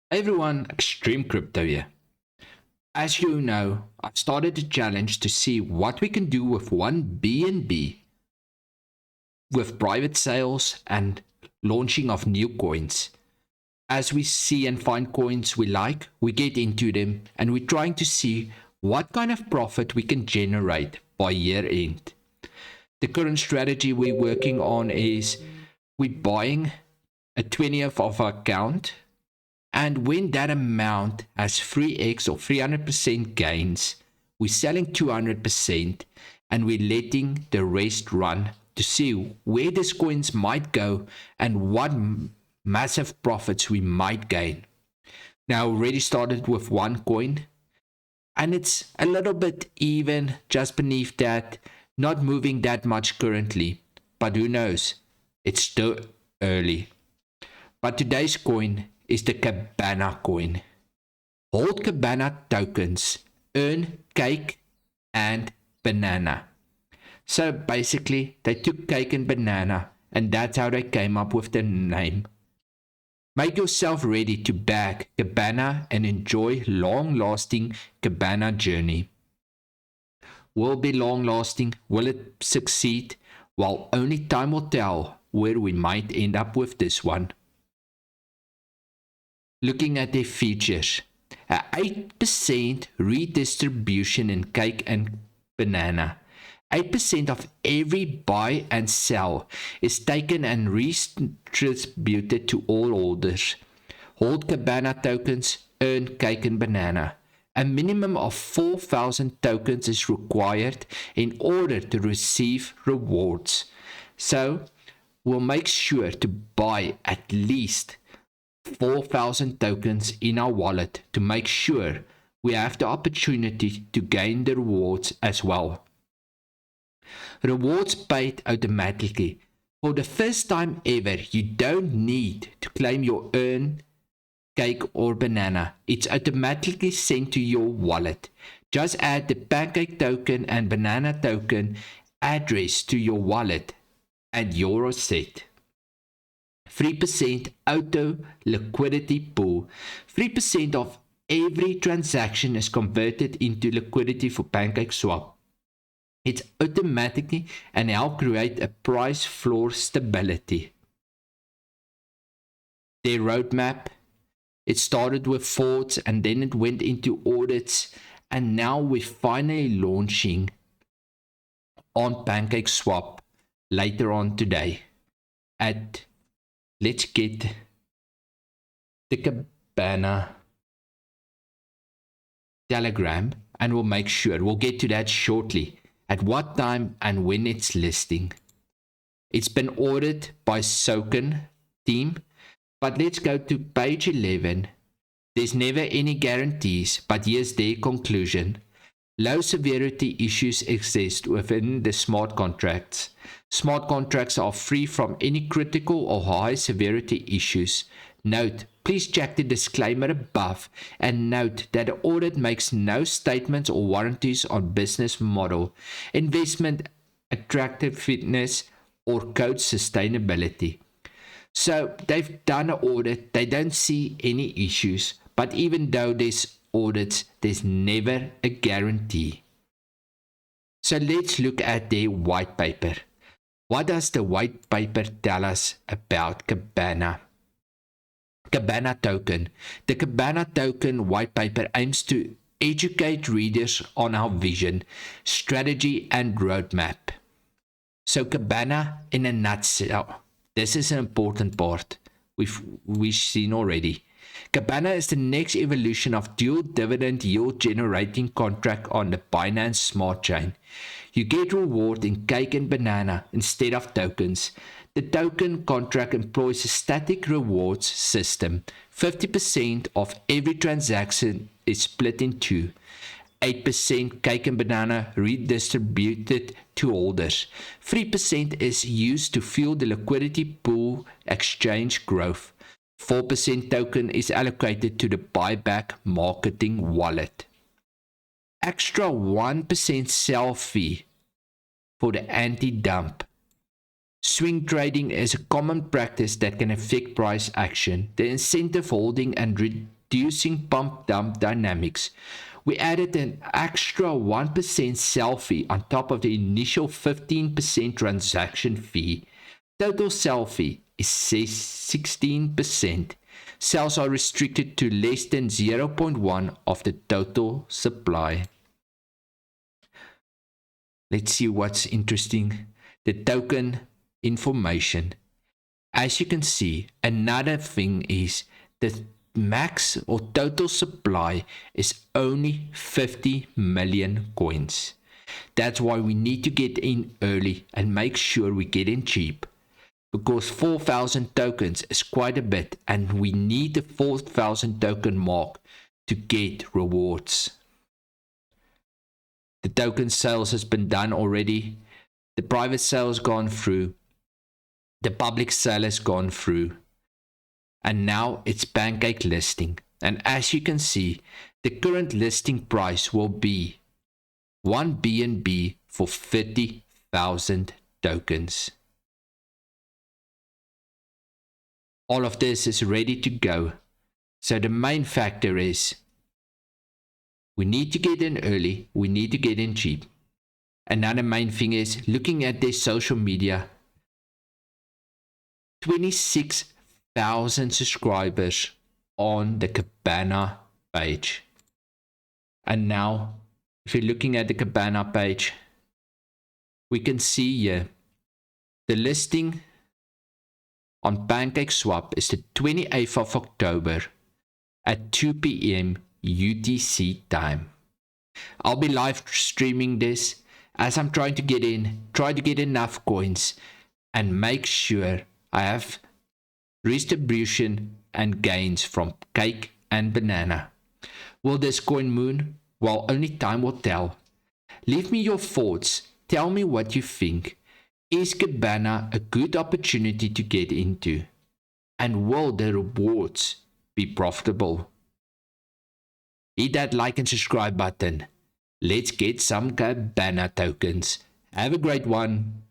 Hey everyone, Extreme Crypto here. As you know, I've started a challenge to see what we can do with one BNB with private sales and launching of new coins. As we see and find coins we like, we get into them and we're trying to see what kind of profit we can generate by year end. The current strategy we're working on is we're buying a 20th of our account. And when that amount has 3x or 300% gains, we're selling 200% and we're letting the rest run to see where these coins might go and what massive profits we might gain. Now, already started with one coin and it's a little bit even just beneath that, not moving that much currently, but who knows, it's still early. But today's coin is the Cabana coin. Hold Cabana tokens earn cake and banana. So basically, they took cake and banana, and that's how they came up with the name. Make yourself ready to back Cabana and enjoy long-lasting Cabana journey. Will it be long-lasting? Will it succeed? Well, only time will tell where we might end up with this one. Looking at their features, a 8% redistribution in cake and banana. 8% of every buy and sell is taken and redistributed to all holders. Hold Cabana tokens, earn cake and banana. A minimum of 4,000 tokens is required in order to receive rewards. So, we'll make sure to buy at least 4,000 tokens in our wallet to make sure we have the opportunity to gain the rewards as well. Rewards paid automatically. For the first time ever, you don't need to claim your earn cake or banana. It's automatically sent to your wallet. Just add the pancake token and banana token address to your wallet and you're set. 3% auto liquidity pool. 3% of every transaction is converted into liquidity for Pancakeswap. It's automatically and help create a price floor stability. Their roadmap, it started with thoughts and then it went into audits and now we're finally launching on Pancakeswap later on today. Let's get the Cabana Telegram and we'll make sure. We'll get to that shortly. At what time and when it's listing. It's been ordered by Soken team. But let's go to page 11. There's never any guarantees, but here's their conclusion. Low severity issues exist within the smart contracts. Smart contracts are free from any critical or high severity issues. Note, please check the disclaimer above and note that the audit makes no statements or warranties on business model, investment attractiveness, or code sustainability. So they've done an audit, they don't see any issues, but even though there's audits, there's never a guarantee. So let's look at their white paper. What does the white paper tell us about Cabana? Cabana token. The Cabana token white paper aims to educate readers on our vision, strategy, and roadmap. So Cabana in a nutshell. This is an important part we've seen already. Cabana is the next evolution of dual-dividend yield-generating contract on the Binance Smart Chain. You get reward in cake and banana instead of tokens. The token contract employs a static rewards system. 50% of every transaction is split in two. 8% cake and banana redistributed to holders. 3% is used to fuel the liquidity pool exchange growth. 4% token is allocated to the buyback marketing wallet. Extra 1% sell fee for the anti-dump. Swing trading is a common practice that can affect price action. The incentive holding and reducing pump dump dynamics, we added an extra 1% sell fee on top of the initial 15% transaction fee. Total sell fee is 16%. Sales are restricted to less than 0.1 of the total supply. Let's see what's interesting. The token information. As you can see, another thing is the max or total supply is only 50 million coins. That's why we need to get in early and make sure we get in cheap, because 4,000 tokens is quite a bit and we need the 4,000 token mark to get rewards. The token sales has been done already. The private sale has gone through. The public sale has gone through. And now it's Pancake listing. And as you can see, the current listing price will be 1 BNB for 30,000 tokens. All of this is ready to go. So the main factor is we need to get in early, we need to get in cheap. Another main thing is looking at their social media. 26,000 subscribers on the Cabana page. And now, if you're looking at the Cabana page, we can see here the listing on Pancakeswap is the 28th of October at 2 p.m. UTC time. I'll be live streaming this as I'm trying to get enough coins and make sure I have redistribution and gains from cake and banana. Will this coin moon? Well, only time will tell. Leave me your thoughts. Tell me what you think. Is Cabana a good opportunity to get into? And will the rewards be profitable? Hit that like and subscribe button. Let's get some Cabana tokens. Have a great one.